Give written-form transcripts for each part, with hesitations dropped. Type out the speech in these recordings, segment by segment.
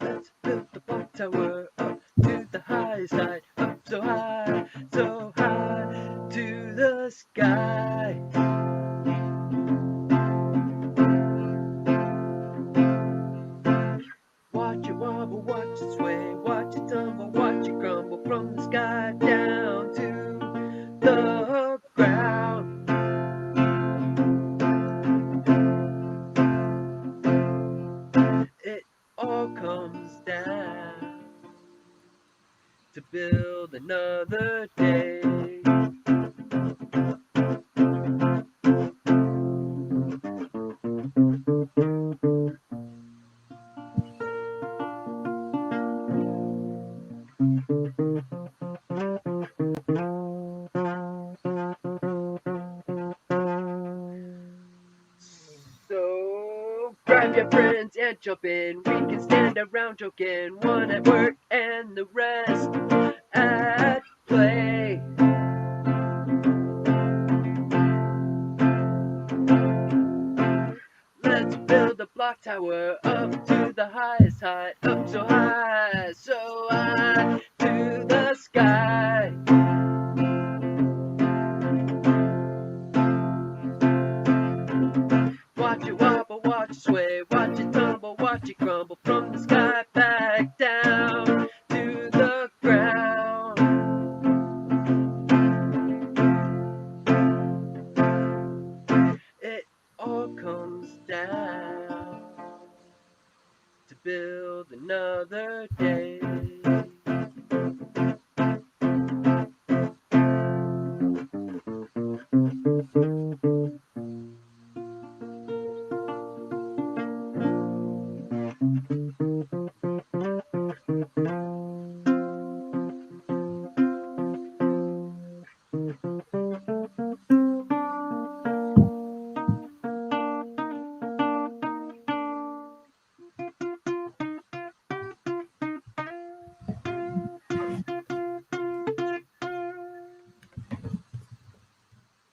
Let's build the clock tower up to the highest height, up so high to the sky. Watch it wobble, watch it sway, watch it tumble, watch it crumble from the sky down to the ground. It all comes down to build another day. So grab your friends and jump in. We can stand around joking, one at work and the rest at play. Let's build a block tower up to the highest height, up so high to the sky. Watch it wobble, watch it sway, watch it tumble, watch it crumble from the sky back down to the ground. It all comes down to build another day.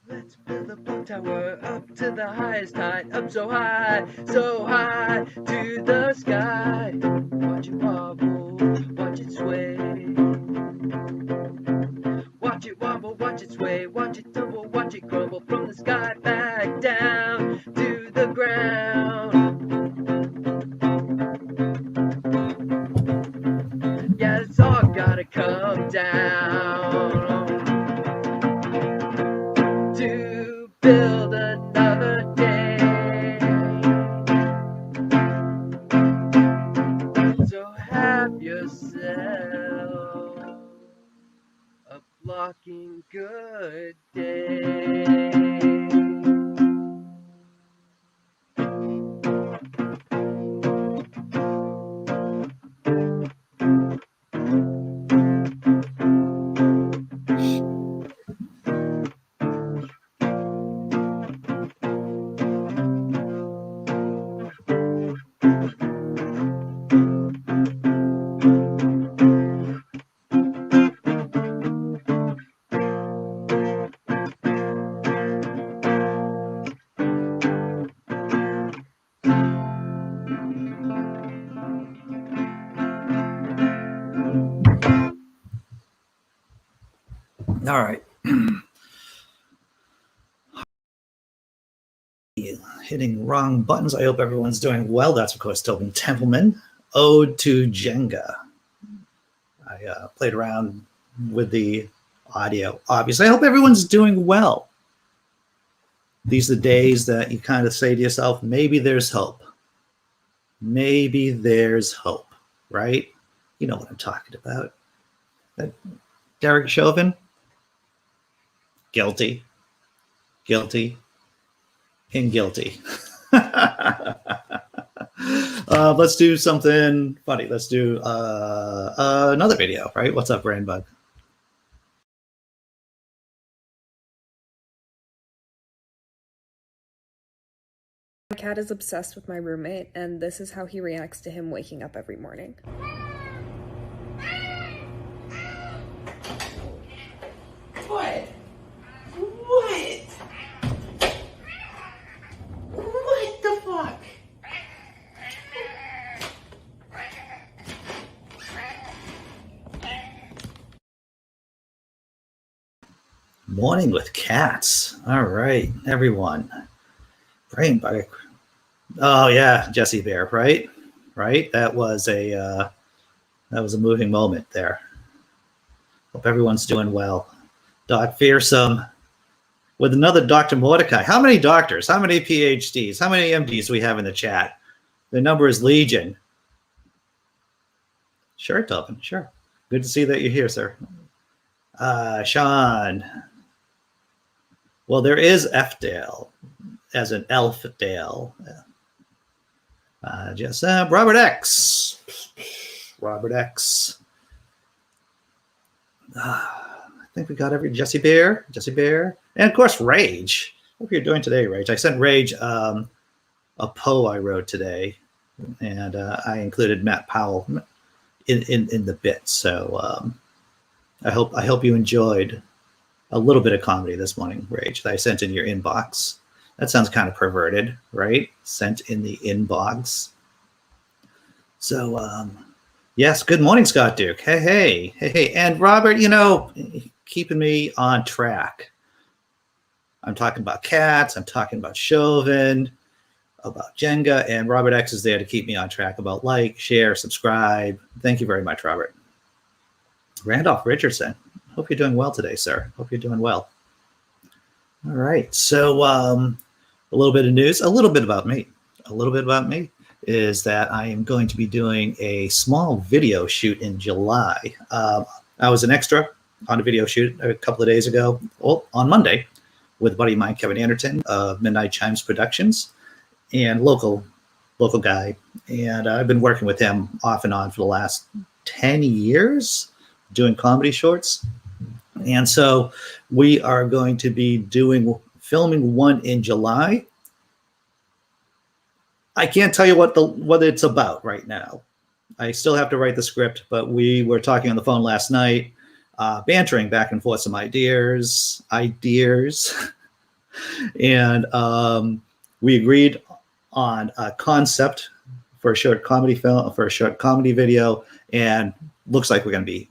Let's build a block tower up to the highest height, up so high to the sky. Watch it wobble, watch it sway. Watch it wobble, watch it sway, watch it tumble, watch it crumble from the sky back down to the ground. Yeah, it's all gotta come down to build another day. So have yourself a blocking good day. All right. Hitting wrong buttons. I hope everyone's doing well. That's, of course, Tobin Templeman, Ode to Jenga. I played around with the audio, obviously. I hope everyone's doing well. These are the days that you kind of say to yourself, maybe there's hope. Maybe there's hope, right? You know what I'm talking about. Derek Chauvin? Guilty, guilty, and guilty. Let's do something funny. Let's do another video, right? What's up, Rainbug? My cat is obsessed with my roommate, and this is how he reacts to him waking up every morning. Morning with cats. All right, everyone. Brain bug. Oh yeah, Jesse Bear. Right. That was a moving moment there. Hope everyone's doing well. Doc Fearsome with another Dr. Mordecai. How many doctors? How many PhDs? How many MDs do we have in the chat? The number is legion. Sure, Tobin. Sure. Good to see that you're here, sir. Sean. Well, there is F-Dale as an Elf Dale. Jess M. Robert X. I think we got every Jesse Bear, and of course Rage. Hope you're doing today, Rage. I sent Rage a poe I wrote today, and I included Matt Powell in the bit. So I hope you enjoyed a little bit of comedy this morning, Rage, that I sent in your inbox. That sounds kind of perverted, right? Sent in the inbox. So yes, good morning, Scott Duke. Hey. And Robert, keeping me on track. I'm talking about cats. I'm talking about Chauvin, about Jenga, and Robert X is there to keep me on track about like, share, subscribe. Thank you very much, Robert. Randolph Richardson. Hope you're doing well today, sir. Hope you're doing well. All right. So a little bit of news, a little bit about me is that I am going to be doing a small video shoot in July. I was an extra on a video shoot a couple of days ago, on Monday, with a buddy of mine, Kevin Anderton of Midnight Chimes Productions, and local guy. And I've been working with him off and on for the last 10 years doing comedy shorts. And so we are going to be filming one in July. I can't tell you what it's about right now. I still have to write the script, but we were talking on the phone last night, bantering back and forth some ideas, and we agreed on a concept for a short comedy film, for a short comedy video, and looks like we're going to be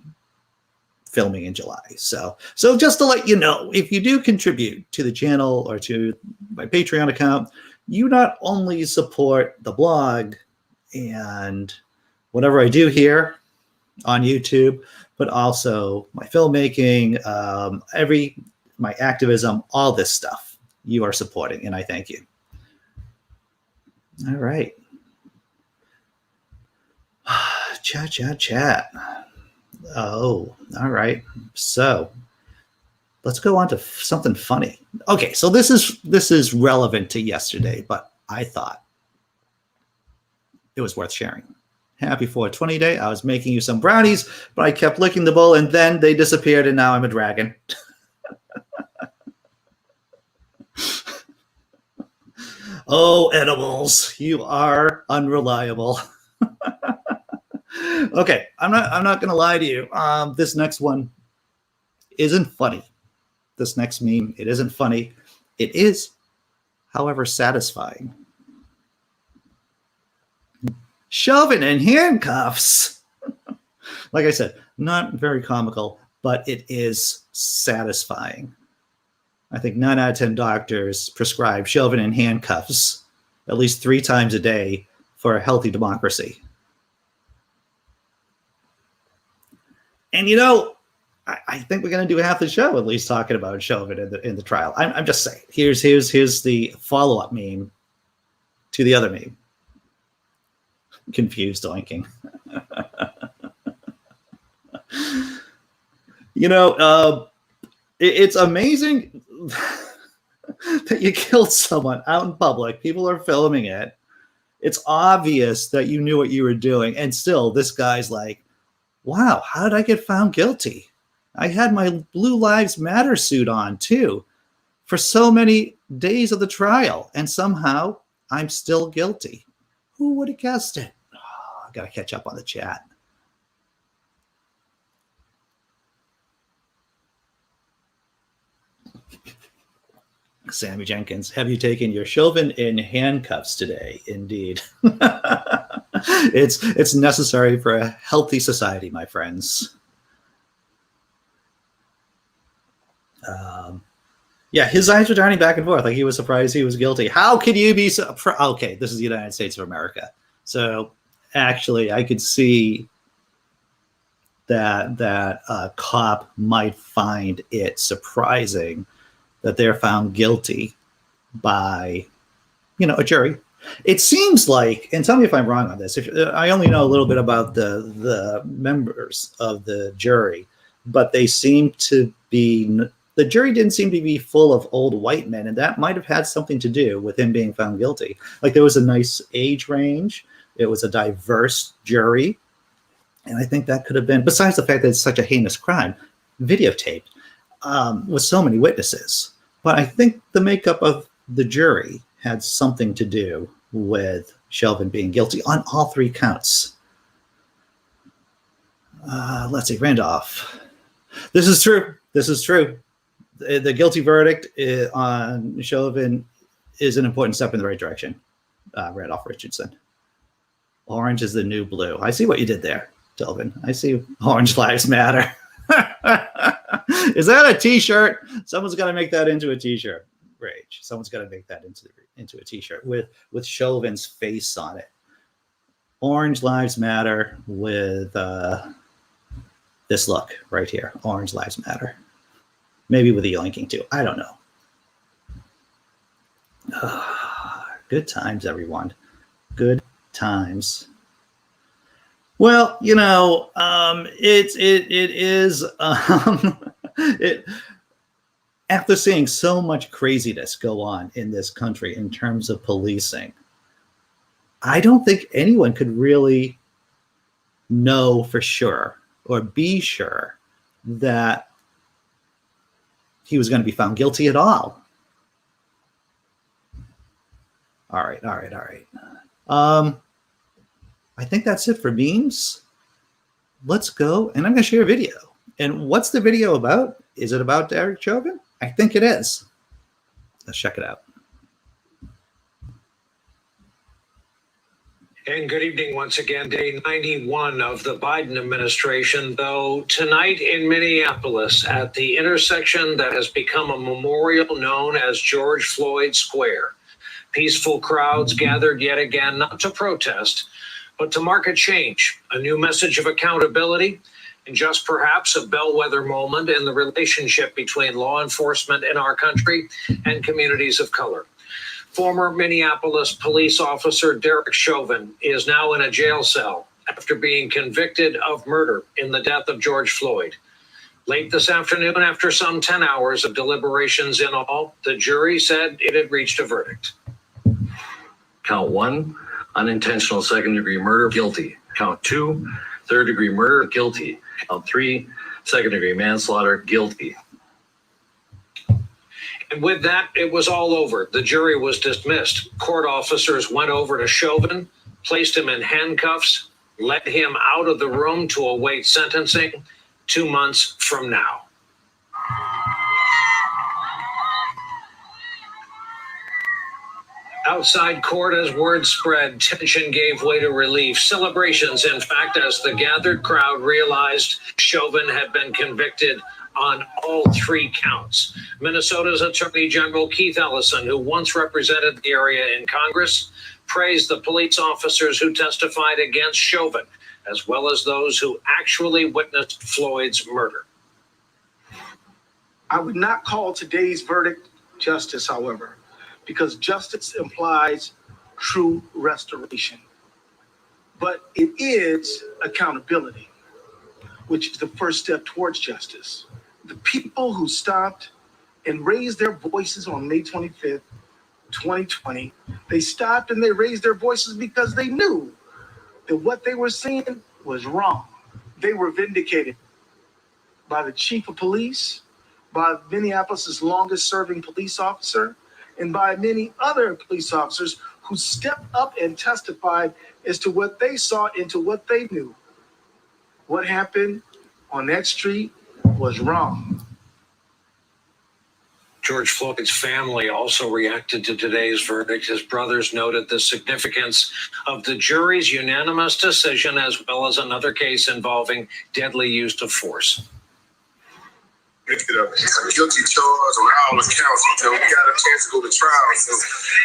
filming in July. So just to let you know, if you do contribute to the channel or to my Patreon account, you not only support the blog and whatever I do here on YouTube, but also my filmmaking, my activism, all this stuff you are supporting, and I thank you. All right. Chat. Oh, all right. So let's go on to something funny. Okay, so this is relevant to yesterday, but I thought it was worth sharing. Happy 420 day. I was making you some brownies, but I kept licking the bowl, and then they disappeared, and now I'm a dragon. Oh, edibles, you are unreliable. Okay, I'm not gonna lie to you. This next one isn't funny. This next meme, it isn't funny. It is, however, satisfying. Chauvin in handcuffs. Like I said, not very comical, but it is satisfying. I think 9 out of 10 doctors prescribe Chauvin in handcuffs at least 3 times a day for a healthy democracy. And I think we're going to do half the show at least talking about Chauvin in the trial. I'm just saying. Here's the follow-up meme to the other meme. Confused oinking. It's amazing that you killed someone out in public. People are filming it. It's obvious that you knew what you were doing, and still this guy's like, wow, how did I get found guilty? I had my Blue Lives Matter suit on too for so many days of the trial, and somehow I'm still guilty. Who would have guessed it? Oh, I got to catch up on the chat. Sammy Jenkins, have you taken your Chauvin in handcuffs today? Indeed. It's necessary for a healthy society, my friends. Yeah, his eyes were turning back and forth, like he was surprised he was guilty. How could you be surprised? Okay, this is the United States of America. So actually, I could see that a cop might find it surprising that they're found guilty by, a jury. It seems like, and tell me if I'm wrong on this. If I only know a little bit about the members of the jury, but they seem to be. The jury didn't seem to be full of old white men, and that might have had something to do with him being found guilty. Like there was a nice age range. It was a diverse jury. And I think that could have been, besides the fact that it's such a heinous crime, videotaped with so many witnesses. But I think the makeup of the jury had something to do with Chauvin being guilty on all three counts. Let's see, Randolph. This is true. The guilty verdict on Chauvin is an important step in the right direction. Randolph Richardson. Orange is the new blue. I see what you did there, Tobin. I see Orange Lives Matter. Is that a t-shirt? Someone's got to make that into a t-shirt. Rage. Someone's got to make that into a t-shirt with Chauvin's face on it. Orange Lives Matter with this look right here. Orange Lives Matter. Maybe with the yoinking too. I don't know. Good times, everyone. Good times. Well, it is after seeing so much craziness go on in this country in terms of policing, I don't think anyone could really know for sure or be sure that he was going to be found guilty at all. All right. I think that's it for memes. Let's go, and I'm going to share a video. And what's the video about? Is it about Derek Chauvin? I think it is. Let's check it out. And good evening once again, day 91 of the Biden administration, though tonight in Minneapolis at the intersection that has become a memorial known as George Floyd Square. Peaceful crowds gathered yet again, not to protest, but to mark a change, a new message of accountability, and just perhaps a bellwether moment in the relationship between law enforcement in our country and communities of color. Former Minneapolis police officer Derek Chauvin is now in a jail cell after being convicted of murder in the death of George Floyd. Late this afternoon, after some 10 hours of deliberations in all, the jury said it had reached a verdict. Count 1, unintentional second-degree murder, guilty. Count 2, third-degree murder, guilty. Count 3, second-degree manslaughter, guilty. And with that, it was all over. The jury was dismissed. Court officers went over to Chauvin, placed him in handcuffs, led him out of the room to await sentencing 2 months from now. Outside court, as word spread, tension gave way to relief. Celebrations, in fact, as the gathered crowd realized Chauvin had been convicted on all 3 counts. Minnesota's Attorney General Keith Ellison, who once represented the area in Congress, praised the police officers who testified against Chauvin, as well as those who actually witnessed Floyd's murder. I would not call today's verdict justice, however, because justice implies true restoration. But it is accountability, which is the first step towards justice. The people who stopped and raised their voices on May 25th, 2020, they stopped and they raised their voices because they knew that what they were seeing was wrong. They were vindicated by the chief of police, by Minneapolis' longest serving police officer, and by many other police officers who stepped up and testified as to what they saw and to what they knew. What happened on that street was wrong. George Floyd's family also reacted to today's verdict. His brothers noted the significance of the jury's unanimous decision, as well as another case involving deadly use of force. a guilty charge on all accounts. We got a chance to go to trial. So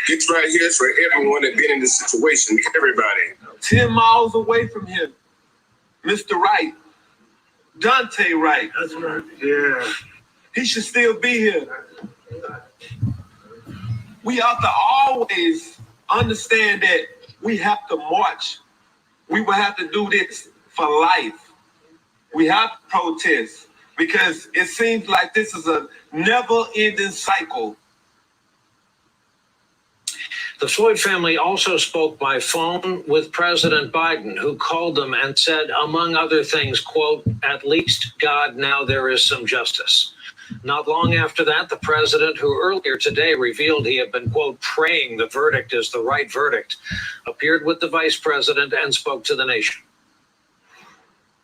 this right here is for everyone that been in this situation. Everybody. 10 miles away from him, Mr. Wright, Dante Wright. That's right. Yeah. He should still be here. We have to always understand that we have to march. We will have to do this for life. We have to protest because it seems like this is a never-ending cycle. The Floyd family also spoke by phone with President Biden, who called them and said, among other things, quote, "At least, God, now there is some justice." Not long after that, the president, who earlier today revealed he had been, quote, "praying the verdict is the right verdict," appeared with the vice president and spoke to the nation.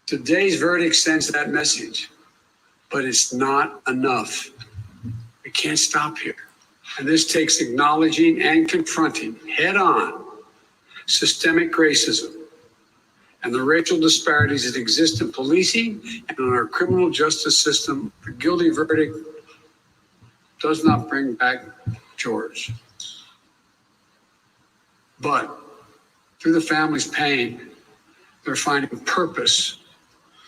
Today's verdict sends that message, but it's not enough. We can't stop here. And this takes acknowledging and confronting head on systemic racism and the racial disparities that exist in policing and in our criminal justice system. The guilty verdict does not bring back George. But through the family's pain, they're finding purpose.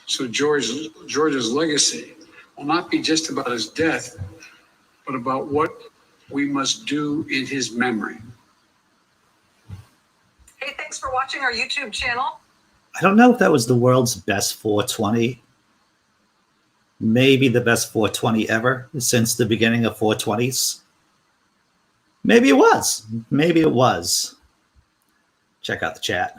So George's legacy will not be just about his death, but about what we must do in his memory. Hey, thanks for watching our YouTube channel. I don't know if that was the world's best 420. Maybe the best 420 ever since the beginning of 420s. Maybe it was. Maybe it was. Check out the chat.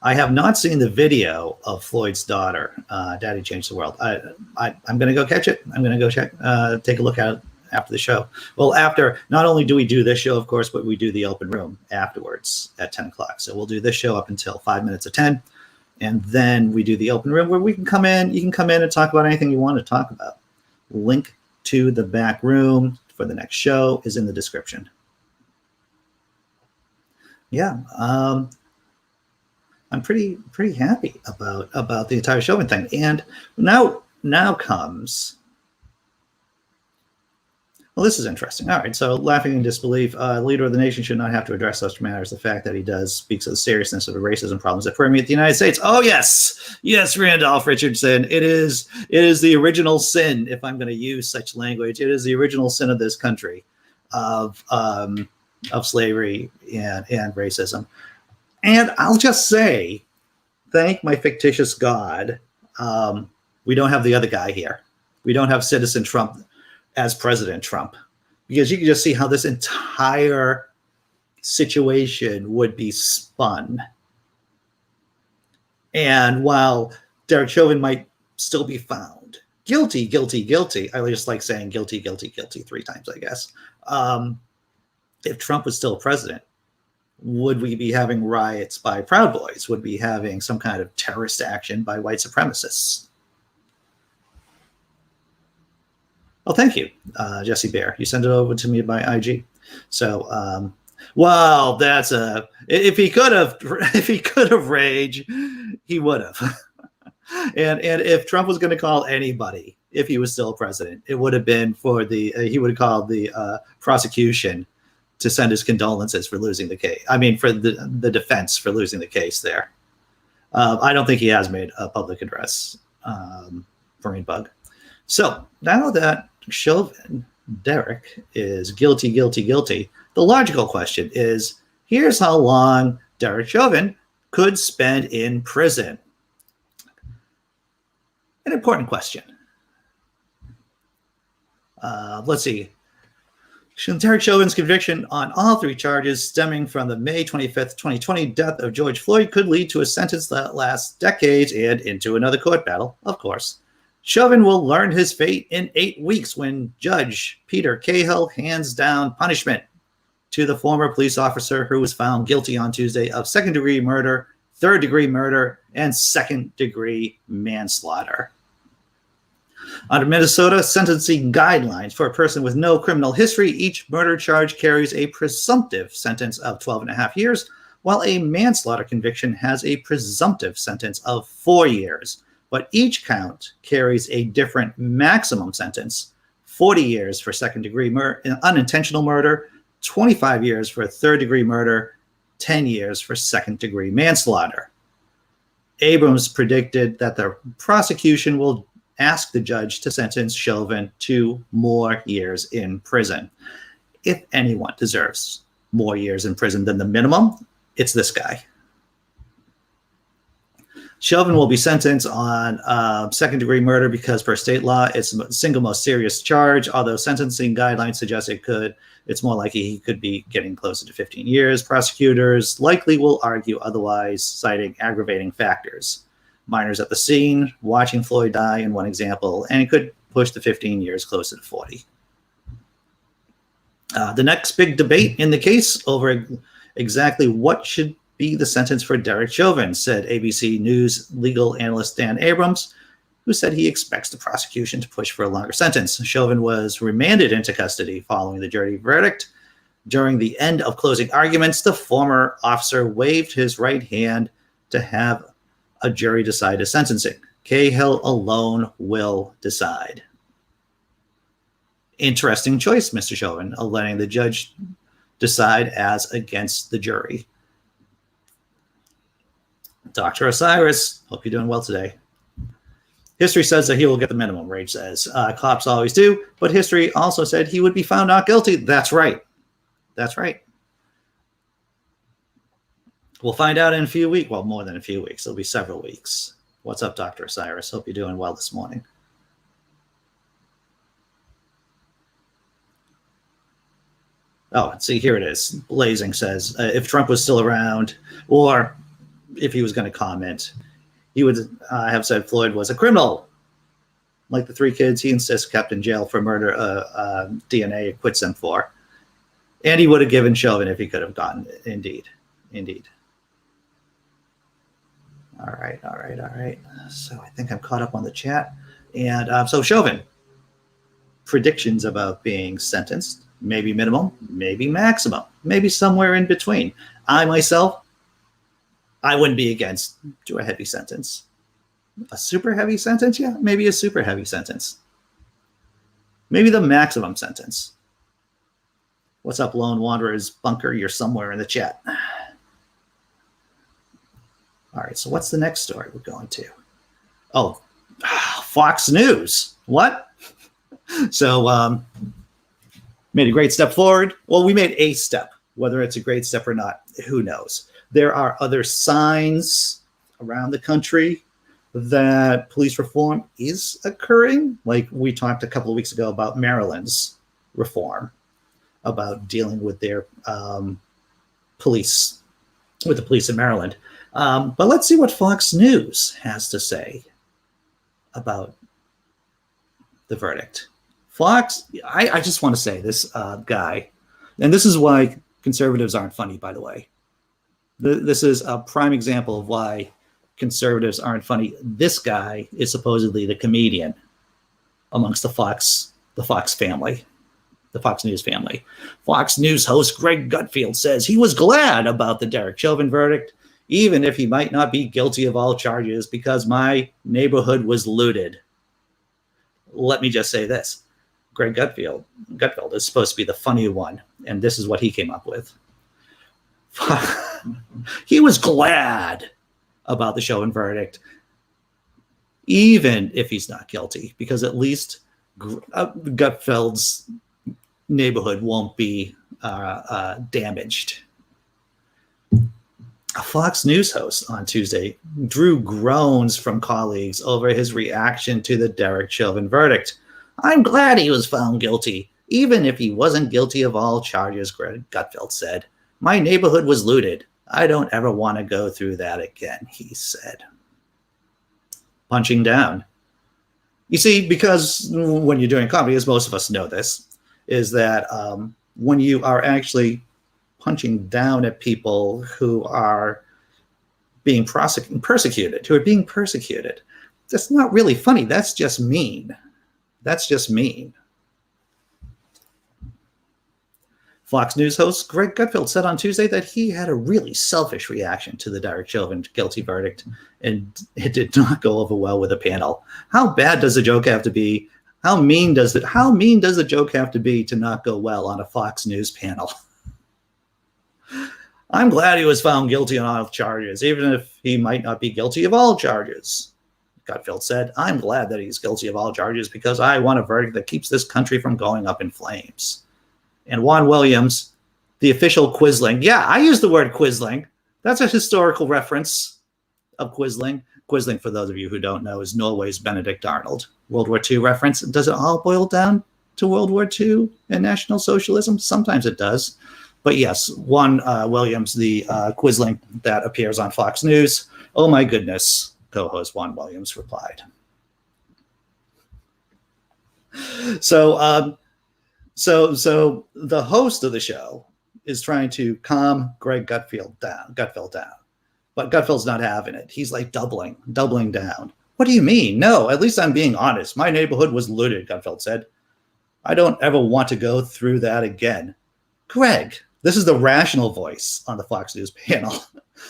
I have not seen the video of Floyd's daughter, Daddy Changed the World. I'm going to go catch it. I'm going to go take a look at it after the show. Well, after, not only do we do this show, of course, but we do the open room afterwards at 10 o'clock. So we'll do this show up until 5 minutes of 10. And then we do the open room where we can come in. You can come in and talk about anything you want to talk about. Link to the back room for the next show is in the description. Yeah. I'm pretty happy about the entire Chauvin thing. And now comes, well, this is interesting. All right, so laughing in disbelief, leader of the nation should not have to address such matters. The fact that he does speaks of the seriousness of the racism problems that permeate the United States. Oh yes, Randolph Richardson. It is the original sin, if I'm going to use such language. It is the original sin of this country, of slavery and racism. And I'll just say, thank my fictitious God, we don't have the other guy here. We don't have Citizen Trump as President Trump, because you can just see how this entire situation would be spun. And while Derek Chauvin might still be found guilty, I just like saying guilty 3 times, I guess. If Trump was still president, would we be having riots by Proud Boys? Would we be having some kind of terrorist action by white supremacists? Oh, thank you, Jesse Bear. You sent it over to me by IG. So, well, that's if he could have rage, he would have. and if Trump was going to call anybody, if he was still president, it would have been for he would have called the prosecution to send his condolences for losing the case. I mean, for the defense for losing the case there. I don't think he has made a public address, Marine Bug. So now that Chauvin, Derek, is guilty, the logical question is, here's how long Derek Chauvin could spend in prison. An important question. Let's see. Derek Chauvin's conviction on all 3 charges stemming from the May 25th, 2020 death of George Floyd could lead to a sentence that lasts decades and into another court battle, of course. Chauvin will learn his fate in 8 weeks when Judge Peter Cahill hands down punishment to the former police officer who was found guilty on Tuesday of 2nd-degree murder, 3rd-degree murder, and 2nd-degree manslaughter. Under Minnesota sentencing guidelines for a person with no criminal history, each murder charge carries a presumptive sentence of 12.5 years, while a manslaughter conviction has a presumptive sentence of 4 years. but each count carries a different maximum sentence: 40 years for second-degree unintentional murder, 25 years for third-degree murder, 10 years for second-degree manslaughter. Abrams predicted that the prosecution will ask the judge to sentence Chauvin to more years in prison. If anyone deserves more years in prison than the minimum, it's this guy. Chauvin will be sentenced on second-degree murder because, per state law, it's the single most serious charge. Although sentencing guidelines suggest it's more likely he could be getting closer to 15 years. Prosecutors likely will argue otherwise, citing aggravating factors. Minors at the scene, watching Floyd die in one example, and it could push the 15 years closer to 40. The next big debate in the case over exactly what should be the sentence for Derek Chauvin, said ABC News legal analyst Dan Abrams, who said he expects the prosecution to push for a longer sentence. Chauvin was remanded into custody following the jury verdict. During the end of closing arguments, the former officer waved his right hand to have a jury decide his sentencing. Cahill alone will decide. Interesting choice, Mr. Chauvin, letting the judge decide as against the jury. Doctor Osiris, hope you're doing well today. History says that he will get the minimum, Rage says. Cops always do, but history also said he would be found not guilty. That's right. That's right. We'll find out in a few weeks. Well, more than a few weeks. It'll be several weeks. What's up, Dr. Osiris? Hope you're doing well this morning. Oh, see, here it is. Blazing says, if Trump was still around, or if he was going to comment, he would have said Floyd was a criminal. Like the 3 kids he insists kept in jail for murder DNA acquits him for. And he would have given Chauvin if he could have gotten it. Indeed. Indeed. All right. So I think I'm caught up on the chat. And so Chauvin, predictions about being sentenced, maybe minimum, maybe maximum, maybe somewhere in between. I myself, I wouldn't be against to a heavy sentence. A super heavy sentence? Yeah, maybe a super heavy sentence. Maybe the maximum sentence. What's up, Lone Wanderers Bunker? You're somewhere in the chat. All right, so what's the next story we're going to? Oh, Fox News. What? So made a great step forward. Well, we made a step. Whether it's a great step or not, who knows? There are other signs around the country that police reform is occurring. Like we talked a couple of weeks ago about Maryland's reform, about dealing with their police, with the police in Maryland. But let's see what Fox News has to say about the verdict. Fox, I just want to say this guy, and this is why conservatives aren't funny, by the way. This is a prime example of why conservatives aren't funny. This guy is supposedly the comedian amongst the Fox family, the Fox News family. Fox News host Greg Gutfeld says he was glad about the Derek Chauvin verdict, even if he might not be guilty of all charges, because my neighborhood was looted. Let me just say this. Greg Gutfeld is supposed to be the funny one, and this is what he came up with. He was glad about the Chauvin verdict, even if he's not guilty, because at least Gutfeld's neighborhood won't be damaged. A Fox News host on Tuesday drew groans from colleagues over his reaction to the Derek Chauvin verdict. I'm glad he was found guilty, even if he wasn't guilty of all charges, Greg Gutfeld said. My neighborhood was looted. I don't ever want to go through that again, he said. Punching down. You see, because when you're doing comedy, as most of us know this, is that when you are actually punching down at people who are being persecuted, that's not really funny. That's just mean. That's just mean. Fox News host Greg Gutfeld said on Tuesday that he had a really selfish reaction to the Derek Chauvin guilty verdict, and it did not go over well with the panel. How bad does the joke have to be? How mean does the joke have to be to not go well on a Fox News panel? I'm glad he was found guilty on all charges, even if he might not be guilty of all charges. Gutfeld said, I'm glad that he's guilty of all charges because I want a verdict that keeps this country from going up in flames. And Juan Williams, the official Quisling. Yeah, I use the word Quisling. That's a historical reference of Quisling. Quisling, for those of you who don't know, is Norway's Benedict Arnold. World War II reference. Does it all boil down to World War II and National Socialism? Sometimes it does. But yes, Juan Williams, the Quisling that appears on Fox News. Oh my goodness, co-host Juan Williams replied. So the host of the show is trying to calm Greg Gutfeld down. But Gutfeld's not having it. He's like doubling down. What do you mean? No, at least I'm being honest. My neighborhood was looted, Gutfeld said. I don't ever want to go through that again. Greg, this is the rational voice on the Fox News panel.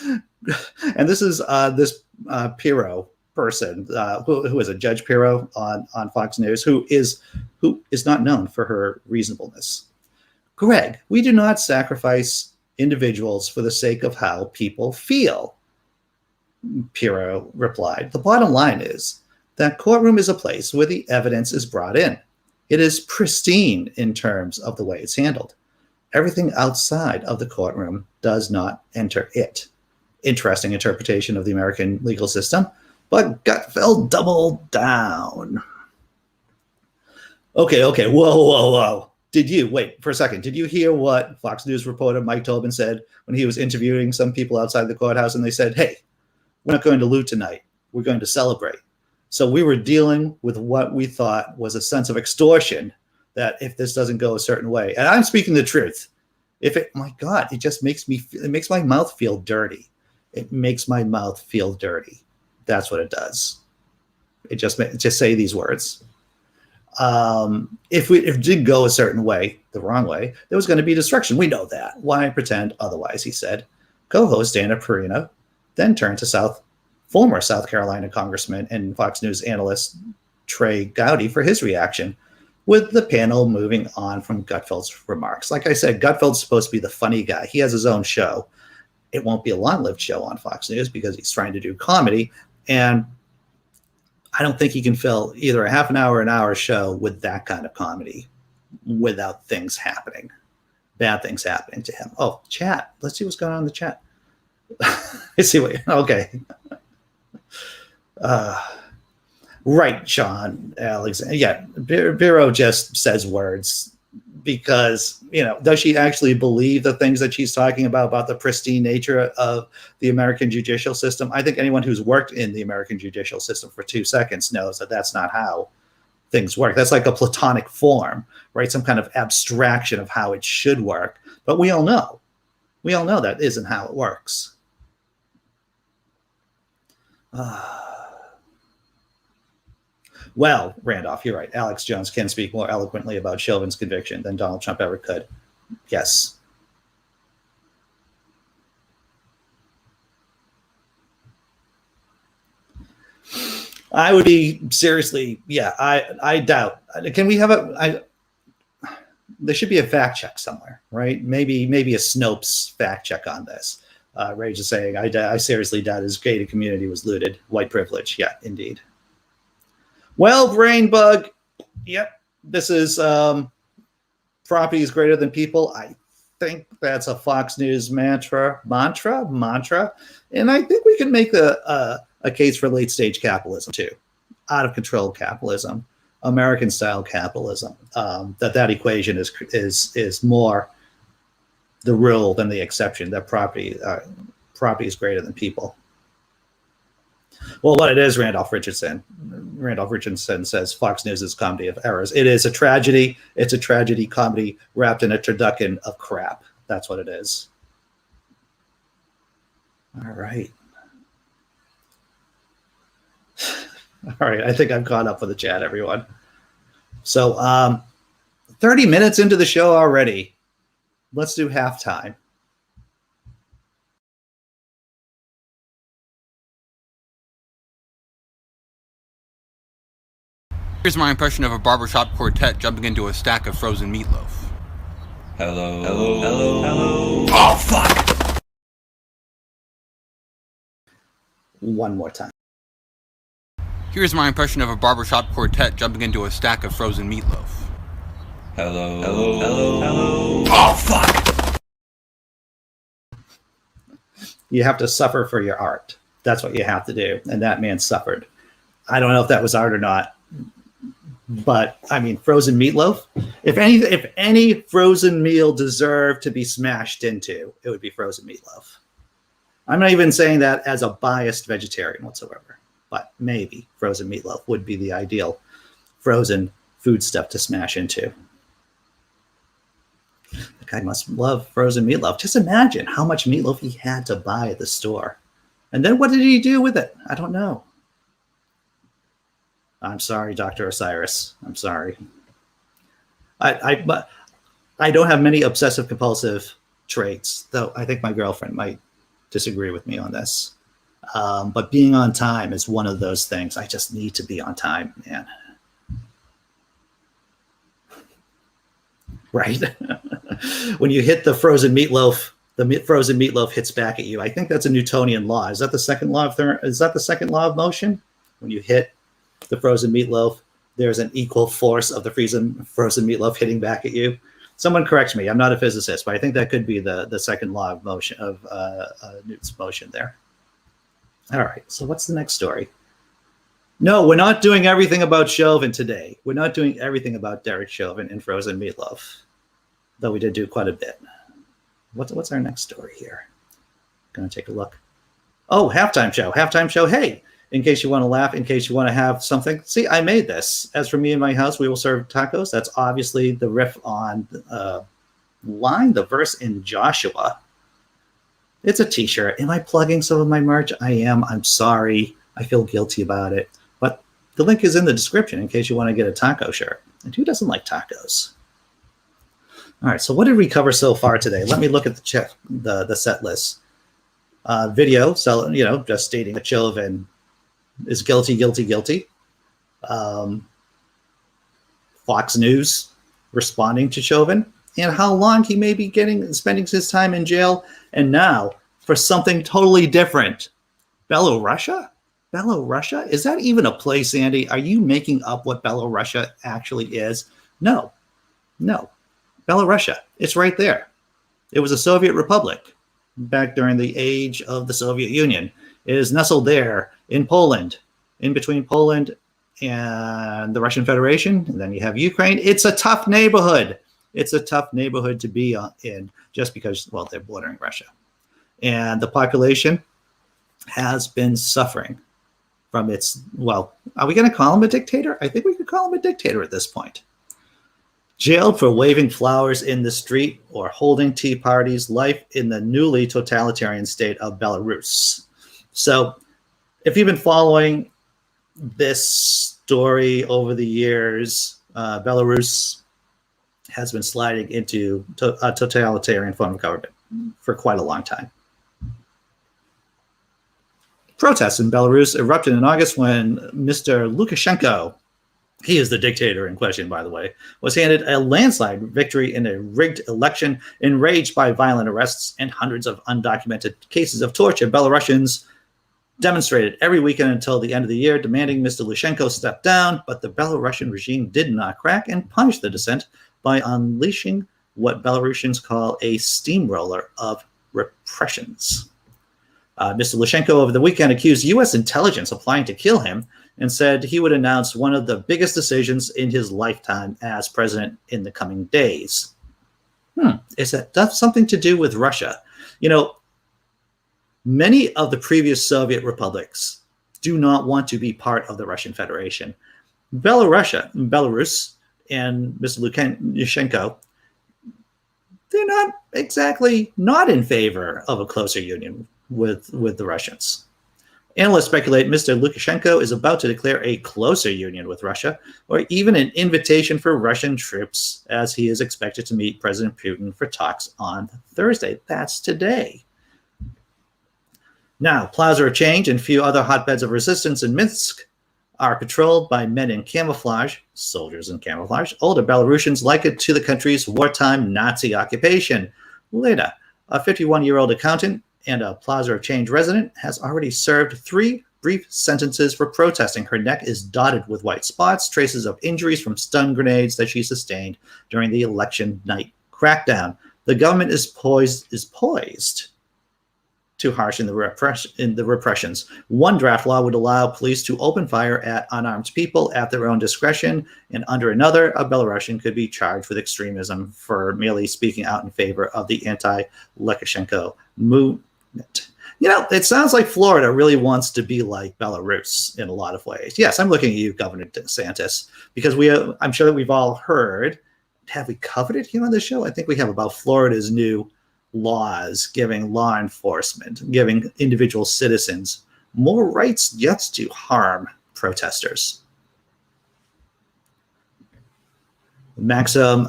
And this is this Pirro person, who is a Judge Pirro on Fox News, who is not known for her reasonableness. Greg, we do not sacrifice individuals for the sake of how people feel, Pirro replied. The bottom line is that courtroom is a place where the evidence is brought in. It is pristine in terms of the way it's handled. Everything outside of the courtroom does not enter it. Interesting interpretation of the American legal system, but Gutfeld doubled down. Okay, whoa. Wait for a second. Did you hear what Fox News reporter Mike Tobin said when he was interviewing some people outside the courthouse, and they said, hey, we're not going to loot tonight. We're going to celebrate. So we were dealing with what we thought was a sense of extortion, that if this doesn't go a certain way, and I'm speaking the truth, my God, it just makes my mouth feel dirty. It makes my mouth feel dirty. That's what it does. It just say these words. If it did go a certain way, the wrong way, there was going to be destruction. We know that. Why pretend otherwise, he said. Co-host Dana Perino then turned to former South Carolina Congressman and Fox News analyst Trey Gowdy for his reaction, with the panel moving on from Gutfeld's remarks. Like I said, Gutfeld's supposed to be the funny guy. He has his own show. It won't be a long-lived show on Fox News because he's trying to do comedy, and I don't think he can fill either a half an hour or an hour show with that kind of comedy without bad things happening to him. Oh, chat. Let's see what's going on in the chat. Okay. Right, Sean, Alexander. Yeah, Bureau just says words because, does she actually believe the things that she's talking about the pristine nature of the American judicial system? I think anyone who's worked in the American judicial system for 2 seconds knows that that's not how things work. That's like a platonic form, right? Some kind of abstraction of how it should work. But we all know that isn't how it works. Well, Randolph, you're right. Alex Jones can speak more eloquently about Chauvin's conviction than Donald Trump ever could. Yes. I would be seriously, I doubt. Can we have there should be a fact check somewhere, right? Maybe a Snopes fact check on this. Rage is saying, I seriously doubt his gated community was looted. White privilege. Yeah, indeed. Well, brain bug. Yep. This is property is greater than people. I think that's a Fox News mantra. And I think we can make a case for late stage capitalism too. Out of control capitalism, American style capitalism. That equation is more the rule than the exception, that property is greater than people. Well, what it is, Randolph Richardson says Fox News is comedy of errors. It is a tragedy. It's a tragedy comedy wrapped in a turducken of crap. That's what it is. All right. All right. I think I've caught up with the chat, everyone. So 30 minutes into the show already. Let's do halftime. Here's my impression of a barbershop quartet jumping into a stack of frozen meatloaf. Hello. Hello. Hello. Hello. Oh, fuck! One more time. Here's my impression of a barbershop quartet jumping into a stack of frozen meatloaf. Hello. Hello. Hello. Hello. Oh, fuck! You have to suffer for your art. That's what you have to do. And that man suffered. I don't know if that was art or not. But I mean, frozen meatloaf. If any frozen meal deserved to be smashed into, it would be frozen meatloaf. I'm not even saying that as a biased vegetarian whatsoever, but maybe frozen meatloaf would be the ideal frozen foodstuff to smash into. The guy must love frozen meatloaf. Just imagine how much meatloaf he had to buy at the store, and then what did he do with it? I don't know. I'm sorry, Doctor Osiris. I'm sorry. I don't have many obsessive compulsive traits, though I think my girlfriend might disagree with me on this. But being on time is one of those things. I just need to be on time, man. Right? When you hit the frozen meatloaf, frozen meatloaf hits back at you. I think that's a Newtonian law. Is that the second law of motion? When you hit the frozen meatloaf, there's an equal force of the frozen meatloaf hitting back at you. Someone corrects me. I'm not a physicist, but I think that could be the second law of motion of Newton's motion there. All right. So what's the next story? No, we're not doing everything about Chauvin today. We're not doing everything about Derek Chauvin and frozen meatloaf, though we did do quite a bit. What's our next story here? Gonna take a look. Oh, halftime show. Halftime show. Hey. In case you want to laugh, in case you want to have something. See, I made this. As for me and my house, we will serve tacos. That's obviously the riff on the verse in Joshua. It's a t-shirt. Am I plugging some of my merch? I am. I'm sorry. I feel guilty about it. But the link is in the description in case you want to get a taco shirt. And who doesn't like tacos? All right, so what did we cover so far today? Let me look at the set list. Video, so just stating that Chauvin is guilty. Fox News responding to Chauvin and how long he may be spending his time in jail. And now for something totally different. Belarusia? Is that even a place, Andy? Are you making up what Belarusia actually is? No. Belarusia. It's right there. It was a Soviet republic back during the age of the Soviet Union. It is nestled there in Poland, in between Poland and the Russian Federation. And then you have Ukraine. It's a tough neighborhood. It's a tough neighborhood to be in just because, well, they're bordering Russia. And the population has been suffering from its, well, are we going to call him a dictator? I think we could call him a dictator at this point. Jailed for waving flowers in the street or holding tea parties, life in the newly totalitarian state of Belarus. So if you've been following this story over the years, Belarus has been sliding into a totalitarian form of government for quite a long time. Protests in Belarus erupted in August when Mr. Lukashenko, he is the dictator in question, by the way, was handed a landslide victory in a rigged election. Enraged by violent arrests and hundreds of undocumented cases of torture, Belarusians demonstrated every weekend until the end of the year, demanding Mr. Lukashenko step down, but the Belarusian regime did not crack and punished the dissent by unleashing what Belarusians call a steamroller of repressions. Mr. Lukashenko over the weekend accused U.S. intelligence of plotting to kill him and said he would announce one of the biggest decisions in his lifetime as president in the coming days. Is that something to do with Russia? Many of the previous Soviet republics do not want to be part of the Russian Federation. Belarus and Mr. Lukashenko, they're not exactly not in favor of a closer union with the Russians. Analysts speculate Mr. Lukashenko is about to declare a closer union with Russia, or even an invitation for Russian troops, as he is expected to meet President Putin for talks on Thursday. That's today. Now, Plaza of Change and a few other hotbeds of resistance in Minsk are patrolled by men in camouflage, soldiers in camouflage. Older Belarusians like it to the country's wartime Nazi occupation. Lena, a 51-year-old accountant and a Plaza of Change resident, has already served 3 brief sentences for protesting. Her neck is dotted with white spots, traces of injuries from stun grenades that she sustained during the election night crackdown. The government is poised too harsh in the repressions. One draft law would allow police to open fire at unarmed people at their own discretion, and under another, a Belarusian could be charged with extremism for merely speaking out in favor of the anti-Lukashenko movement. You know, it sounds like Florida really wants to be like Belarus in a lot of ways. Yes, I'm looking at you, Governor DeSantis, because I'm sure that we've all heard. Have we covered it here on the show? I think we have, about Florida's new laws giving law enforcement, giving individual citizens more rights yet to harm protesters. Maxim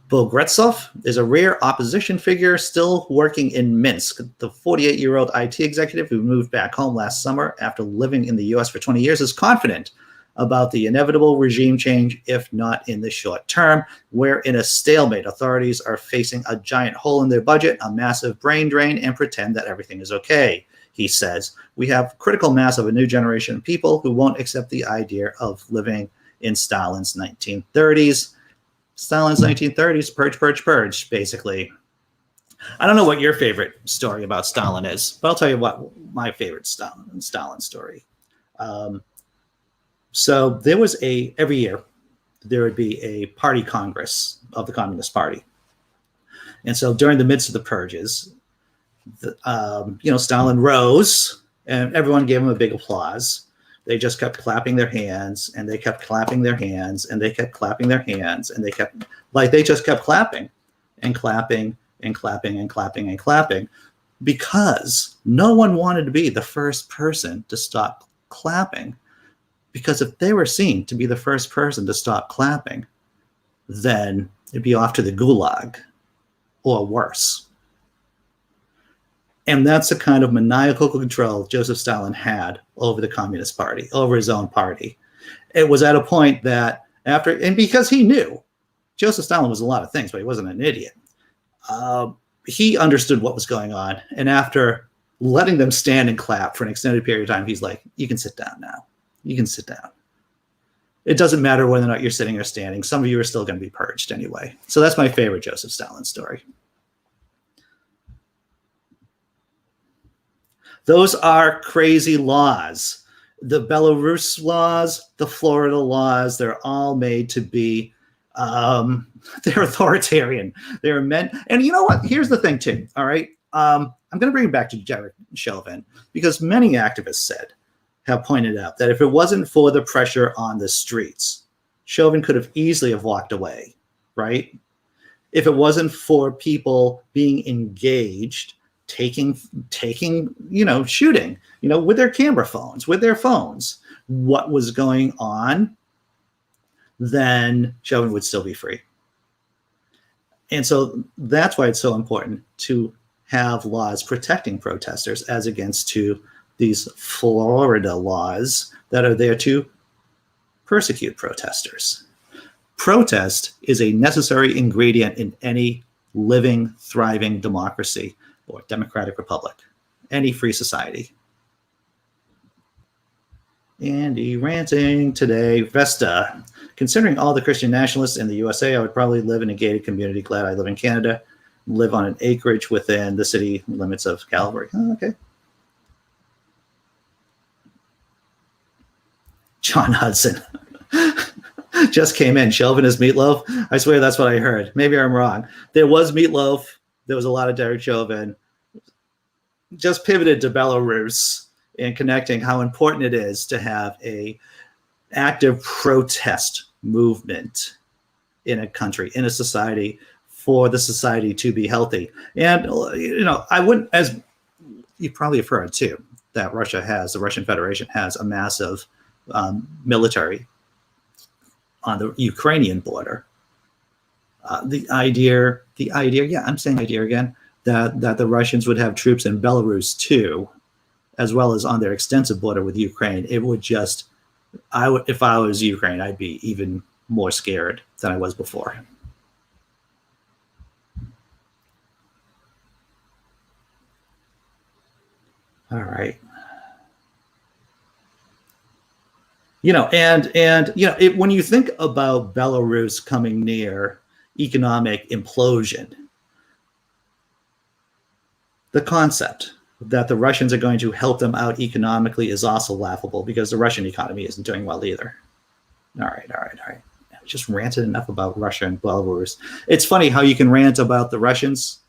Bogretsov is a rare opposition figure still working in Minsk. The 48-year-old IT executive who moved back home last summer after living in the U.S. for 20 years is confident about the inevitable regime change, if not in the short term. We're in a stalemate. Authorities are facing a giant hole in their budget, a massive brain drain, and pretend that everything is okay, he says. We have critical mass of a new generation of people who won't accept the idea of living in Stalin's 1930s. Stalin's 1930s, purge, purge, purge, basically. I don't know what your favorite story about Stalin is, but I'll tell you what my favorite Stalin story. So there was every year, there would be a party congress of the Communist Party. And so during the midst of the purges, Stalin rose and everyone gave him a big applause. They just kept clapping their hands, and they kept clapping their hands, and they kept clapping their hands, and they just kept clapping and clapping and clapping and clapping and clapping, because no one wanted to be the first person to stop clapping. Because if they were seen to be the first person to stop clapping, then it'd be off to the gulag or worse. And that's the kind of maniacal control Joseph Stalin had over the Communist Party, over his own party. It was at a point that and because he knew, Joseph Stalin was a lot of things, but he wasn't an idiot. He understood what was going on. And after letting them stand and clap for an extended period of time, he's like, you can sit down now. You can sit down. It doesn't matter whether or not you're sitting or standing. Some of you are still going to be purged anyway. So that's my favorite Joseph Stalin story. Those are crazy laws. The Belarus laws, the Florida laws, they're all made to be, they're authoritarian. They're meant, and you know what? Here's the thing too, all right? I'm going to bring it back to Derek Chauvin, because many activists have pointed out that if it wasn't for the pressure on the streets, Chauvin could have easily have walked away, right? If it wasn't for people being engaged, taking, shooting, with their camera phones, with their phones, what was going on, then Chauvin would still be free. And so that's why it's so important to have laws protecting protesters as against to these Florida laws that are there to persecute protesters. Protest is a necessary ingredient in any living, thriving democracy or democratic republic, any free society. Andy ranting today. Vesta. Considering all the Christian nationalists in the USA, I would probably live in a gated community. Glad I live in Canada. Live on an acreage within the city limits of Calvary. Oh, okay. John Hudson just came in. Chauvin is meatloaf. I swear that's what I heard. Maybe I'm wrong. There was meatloaf. There was a lot of Derek Chauvin. Just pivoted to Belarus and connecting how important it is to have a active protest movement in a country, in a society, for the society to be healthy. And, I wouldn't, as you probably have heard too, that Russia has, the Russian Federation has a massive military on the Ukrainian border. The idea, yeah, I'm saying idea again, that the Russians would have troops in Belarus too, as well as on their extensive border with Ukraine. It would just, if I was Ukraine, I'd be even more scared than I was before. All right. When you think about Belarus coming near economic implosion, the concept that the Russians are going to help them out economically is also laughable, because the Russian economy isn't doing well either. All right. I just ranted enough about Russia and Belarus. It's funny how you can rant about the Russians,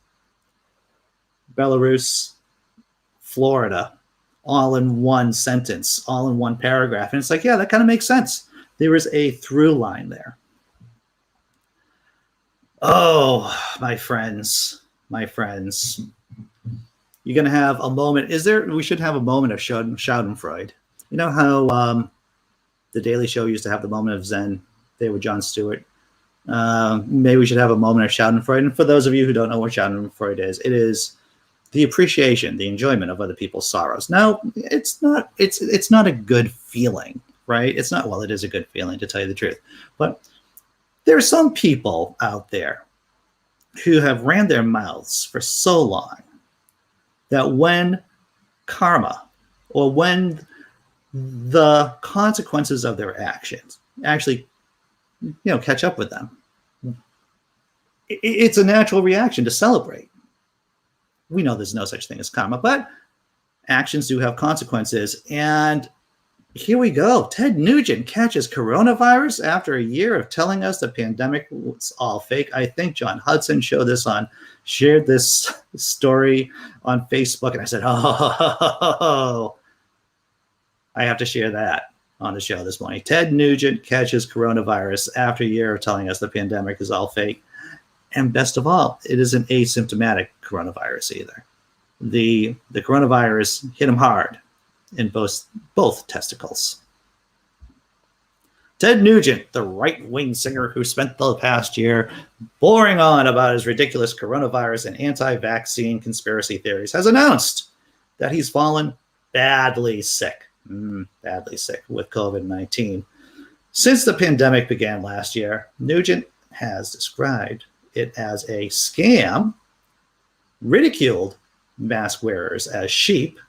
Belarus, Florida, all in one sentence, all in one paragraph. And it's like, yeah, that kind of makes sense. There is a through line there. Oh, my friends. You're going to have a moment. We should have a moment of Schadenfreude. You know how the Daily Show used to have the moment of Zen? They were Jon Stewart. Maybe we should have a moment of Schadenfreude. And for those of you who don't know what Schadenfreude is, it is the appreciation, the enjoyment of other people's sorrows. Now, it's not a good feeling, right? It's not, well, it is a good feeling, to tell you the truth. But there are some people out there who have ran their mouths for so long that when karma, or when the consequences of their actions actually, catch up with them, it's a natural reaction to celebrate. We know there's no such thing as karma, but actions do have consequences. And here we go. Ted Nugent catches coronavirus after a year of telling us the pandemic was all fake. I think John Hudson shared this story on Facebook, and I said, oh, I have to share that on the show this morning. Ted Nugent catches coronavirus after a year of telling us the pandemic is all fake. And best of all, it isn't asymptomatic coronavirus either. The coronavirus hit him hard in both testicles. Ted Nugent, the right-wing singer who spent the past year boring on about his ridiculous coronavirus and anti-vaccine conspiracy theories, has announced that he's fallen badly sick with COVID-19. Since the pandemic began last year, Nugent has described it as a scam, ridiculed mask wearers as sheep,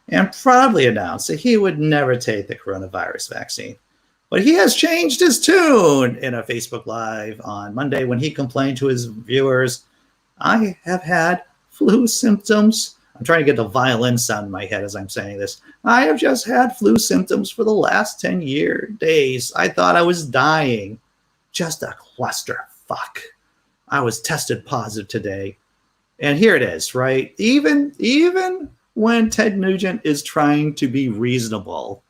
and proudly announced that he would never take the coronavirus vaccine. But he has changed his tune in a Facebook Live on Monday when he complained to his viewers, "I have had flu symptoms." I'm trying to get the violin sound in my head as I'm saying this. "I have just had flu symptoms for the last 10 days. I thought I was dying. Just a clusterfuck. I was tested positive today." And here it is, right? Even when Ted Nugent is trying to be reasonable,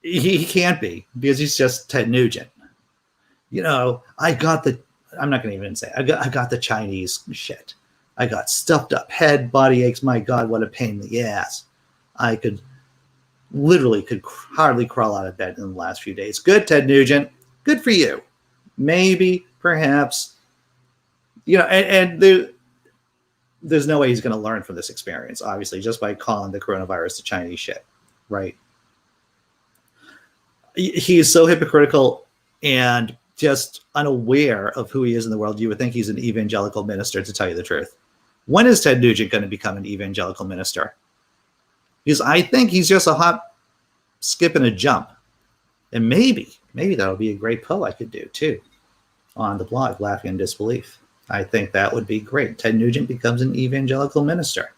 he can't be, because he's just Ted Nugent. I'm not going to even say, I got the Chinese shit. I got stuffed up head, body aches. My God, what a pain in the ass. I could hardly crawl out of bed in the last few days. Good, Ted Nugent. Good for you. Maybe, perhaps, and there's no way he's going to learn from this experience, obviously, just by calling the coronavirus the Chinese shit, right? He is so hypocritical and just unaware of who he is in the world. You would think he's an evangelical minister, to tell you the truth. When is Ted Nugent going to become an evangelical minister? Because I think he's just a hop, skip, and a jump. And maybe that'll be a great poll I could do too on the blog, Laughing in Disbelief. I think that would be great. Ted Nugent becomes an evangelical minister.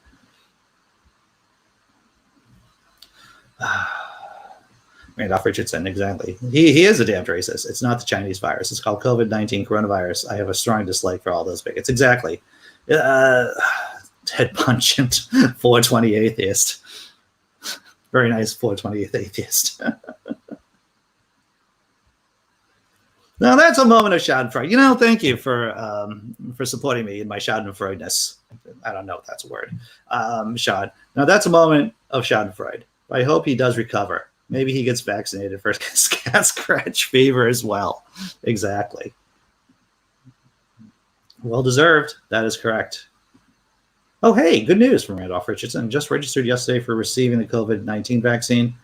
Randolph Richardson, exactly. He is a damned racist. It's not the Chinese virus. It's called COVID-19 coronavirus. I have a strong dislike for all those bigots. Exactly. Ted Pungent, 420 atheist. Very nice 420th atheist. Now that's a moment of Schadenfreude. Thank you for supporting me in my Schadenfreudeness. I don't know if that's a word. Shad. Now that's a moment of Schadenfreude. I hope he does recover. Maybe he gets vaccinated for cat scratch fever as well. Exactly. Well deserved. That is correct. Oh, hey, good news from Randolph Richardson. Just registered yesterday for receiving the COVID-19 vaccine.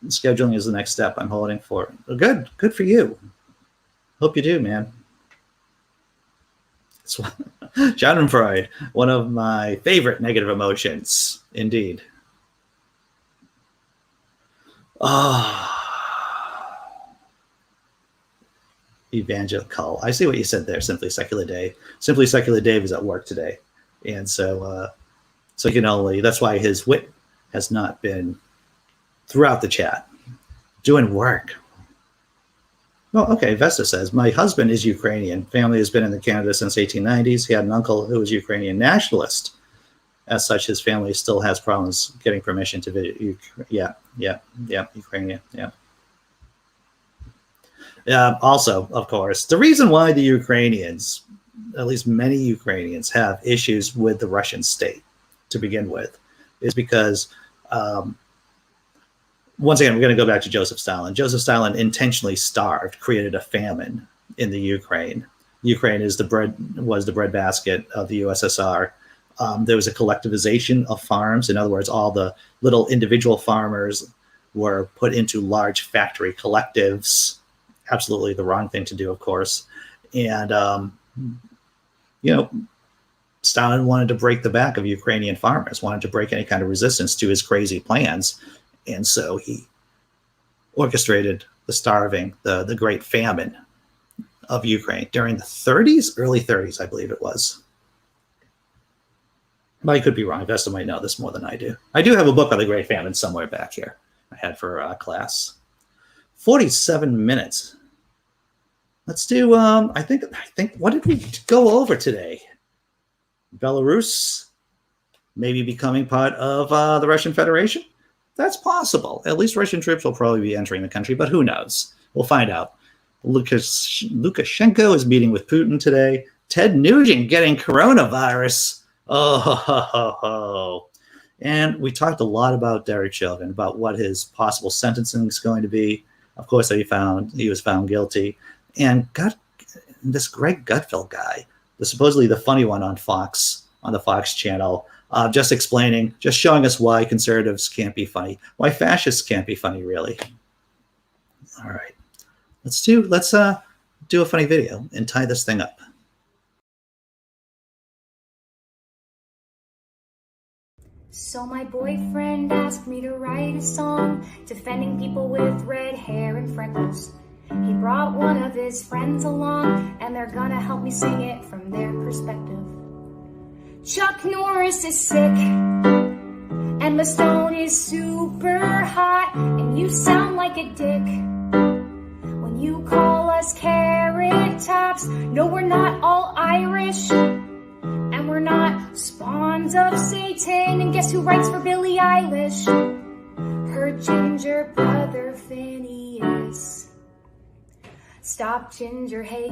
Scheduling is the next step I'm holding for. Good for you. Hope you do, man. Schadenfreude, one of my favorite negative emotions, indeed. Evangelical. I see what you said there, Simply Secular Dave. Simply Secular Dave is at work today. And so he can only, that's why his wit has not been throughout the chat. Doing work. Oh, okay. Vesta says, my husband is Ukrainian. Family has been in Canada since 1890s. He had an uncle who was Ukrainian nationalist. As such, his family still has problems getting permission to visit. Ukrainian. Also, of course, the reason why the Ukrainians, at least many Ukrainians, have issues with the Russian state to begin with is because, once again, we're going to go back to Joseph Stalin. Joseph Stalin intentionally created a famine in the Ukraine. Ukraine was the breadbasket of the USSR. There was a collectivization of farms. In other words, all the little individual farmers were put into large factory collectives. Absolutely the wrong thing to do, of course. And, Stalin wanted to break the back of Ukrainian farmers, wanted to break any kind of resistance to his crazy plans. And so he orchestrated the starving, the great famine of Ukraine during the 30s, early 30s, I believe it was. But I could be wrong. Vesta might know this more than I do. I do have a book on the Great Famine somewhere back here I had for class. 47 minutes. Let's do, I think, what did we go over today? Belarus maybe becoming part of the Russian Federation? That's possible. At least Russian troops will probably be entering the country, but who knows? We'll find out. Lukashenko is meeting with Putin today. Ted Nugent getting coronavirus. Oh. And we talked a lot about Derek Chauvin, about what his possible sentencing is going to be. Of course, he was found guilty. And this Greg Gutfeld guy, supposedly the funny one on Fox, on the Fox channel, just showing us why conservatives can't be funny, why fascists can't be funny, really. All right, let's do a funny video and tie this thing up. So my boyfriend asked me to write a song defending people with red hair and freckles. He brought one of his friends along, and they're gonna help me sing it from their perspective. Chuck Norris is sick, Emma Stone is super hot, and you sound like a dick when you call us carrot tops. No, we're not all Irish, and we're not spawns of Satan. And guess who writes for Billie Eilish? Her ginger brother Phineas. Stop ginger hate,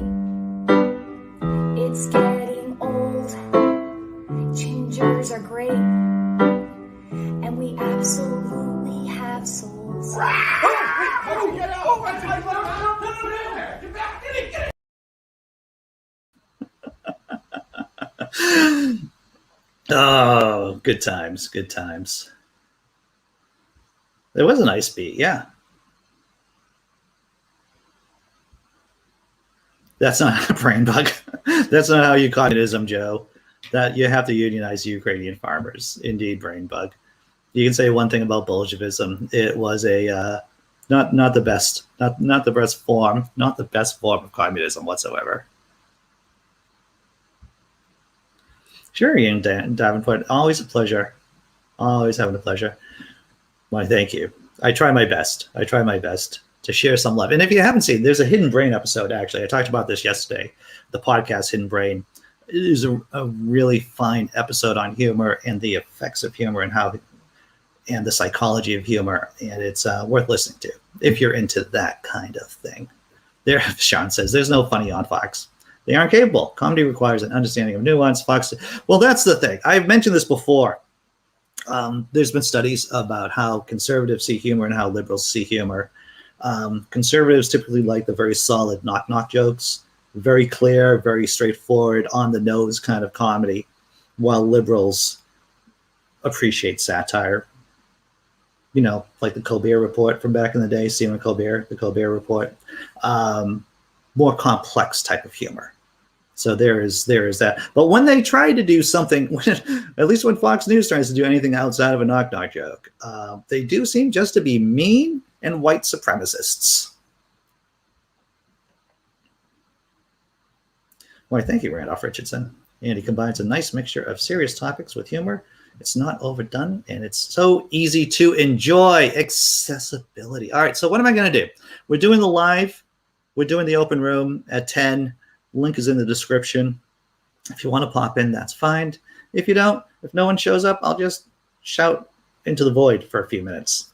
it's getting old. Gingers are great, and we absolutely have souls. Get it! Oh, good times. There was a nice beat, yeah. That's not a brain bug. That's not how you communism, Joe. That you have to unionize Ukrainian farmers. Indeed, brain bug. You can say one thing about Bolshevism. It was a not the best form of communism whatsoever. Sure, Ian Davenport. Always a pleasure. Always having a pleasure. Why, thank you. I try my best to share some love. And if you haven't seen, there's a Hidden Brain episode, actually. I talked about this yesterday, the podcast Hidden Brain. It is a really fine episode on humor and the effects of humor and the psychology of humor. And it's worth listening to if you're into that kind of thing. There, Sean says, there's no funny on Fox. They aren't capable. Comedy requires an understanding of nuance. Fox, well, that's the thing. I've mentioned this before. There's been studies about how conservatives see humor and how liberals see humor. Conservatives typically like the very solid knock-knock jokes, very clear, very straightforward, on-the-nose kind of comedy, while liberals appreciate satire. You know, like the Colbert Report from back in the day, Stephen Colbert, the Colbert Report. More complex type of humor. So there is that. But when they try to do something, at least when Fox News tries to do anything outside of a knock-knock joke, they do seem just to be mean and white supremacists. Why, thank you, Randolph Richardson. And he combines a nice mixture of serious topics with humor. It's not overdone, and it's so easy to enjoy. Accessibility. All right, so what am I going to do? We're doing the live. We're doing the open room at 10. Link is in the description. If you want to pop in, that's fine. If you don't, if no one shows up, I'll just shout into the void for a few minutes.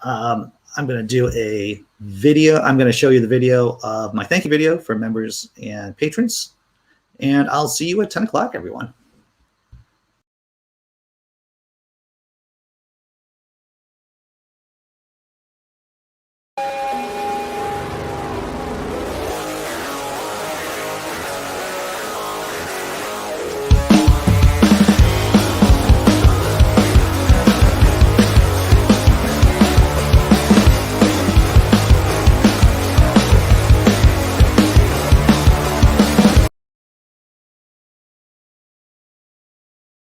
I'm going to do a video. I'm going to show you the video of my thank you video for members and patrons. And I'll see you at 10 o'clock, everyone.